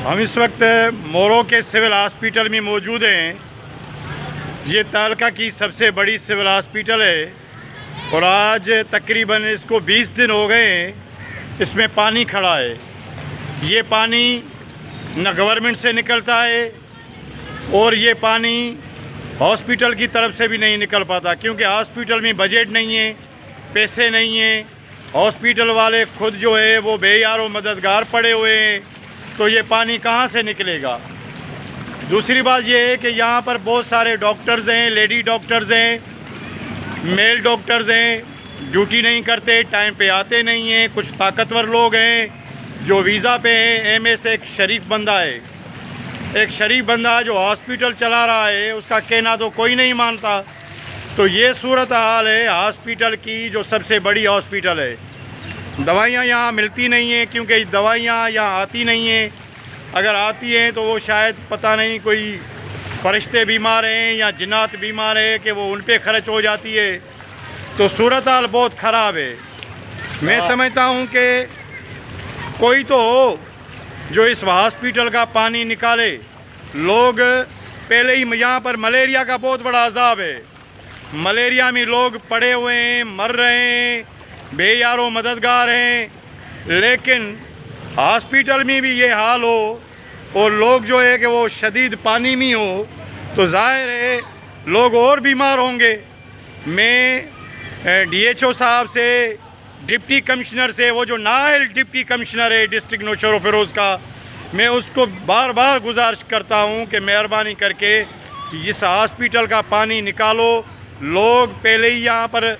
हम इस वक्त मोरो के सिविल हॉस्पिटल में मौजूद हैं। ये तालका की सबसे बड़ी सिविल हॉस्पिटल है और आज तकरीबन इसको 20 दिन हो गए हैं इसमें पानी खड़ा है। ये पानी न गवर्नमेंट से निकलता है और ये पानी हॉस्पिटल की तरफ से भी नहीं निकल पाता, क्योंकि हॉस्पिटल में बजट नहीं है, पैसे नहीं हैं। हॉस्पिटल वाले खुद जो है वो बेयारो मददगार पड़े हुए हैं, तो ये पानी कहाँ से निकलेगा। दूसरी बात ये है कि यहाँ पर बहुत सारे डॉक्टर्स हैं, लेडी डॉक्टर्स हैं, मेल डॉक्टर्स हैं, ड्यूटी नहीं करते, टाइम पे आते नहीं हैं। कुछ ताकतवर लोग हैं जो वीज़ा पे हैं। MS एक शरीफ बंदा है, एक शरीफ बंदा जो हॉस्पिटल चला रहा है, उसका कहना तो कोई नहीं मानता। तो ये सूरत हाल है हॉस्पिटल की, जो सबसे बड़ी हॉस्पिटल है। दवाइयाँ यहाँ मिलती नहीं हैं, क्योंकि दवाइयाँ यहाँ आती नहीं हैं। अगर आती हैं तो वो शायद पता नहीं कोई फरिश्ते बीमार हैं या जिन्नात बीमार है कि वो उन पे खर्च हो जाती है। तो सूरत हाल बहुत ख़राब है। मैं समझता हूँ कि कोई तो हो जो इस हॉस्पिटल का पानी निकाले। लोग पहले ही यहाँ पर मलेरिया का बहुत बड़ा अजाब है। मलेरिया में लोग पड़े हुए हैं, मर रहे हैं, बेयारो मददगार हैं। लेकिन हॉस्पिटल में भी ये हाल हो और लोग जो है कि वो शदीद पानी में हो, तो ज़ाहिर है लोग और बीमार होंगे। मैं DHO साहब से, डिप्टी कमिश्नर से, वो जो नायल डिप्टी कमिश्नर है डिस्ट्रिक्ट नौशेरा फिरोज़ का, मैं उसको बार बार गुजारिश करता हूँ कि मेहरबानी करके इस हॉस्पिटल का पानी निकालो। लोग पहले ही यहाँ पर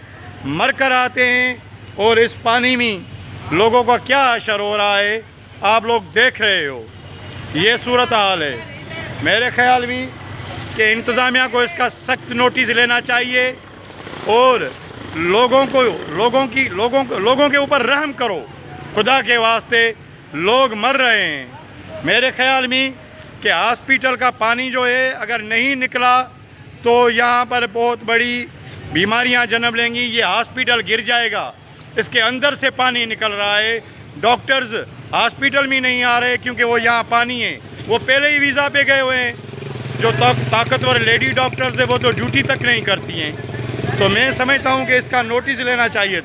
मर कर आते हैं और इस पानी में लोगों का क्या असर हो रहा है आप लोग देख रहे हो। ये सूरत हाल है। मेरे ख्याल में कि इंतज़ामिया को इसका सख्त नोटिस लेना चाहिए और लोगों के ऊपर रहम करो। खुदा के वास्ते लोग मर रहे हैं। मेरे ख्याल में कि हॉस्पिटल का पानी जो है अगर नहीं निकला तो यहाँ पर बहुत बड़ी बीमारियाँ जन्म लेंगी। ये हॉस्पिटल गिर जाएगा। इसके अंदर से पानी निकल रहा है। डॉक्टर्स हॉस्पिटल में नहीं आ रहे क्योंकि वो यहाँ पानी है, वो पहले ही वीज़ा पे गए हुए हैं। जो ताकतवर लेडी डॉक्टर्स है वो तो ड्यूटी तक नहीं करती हैं। तो मैं समझता हूँ कि इसका नोटिस लेना चाहिए था।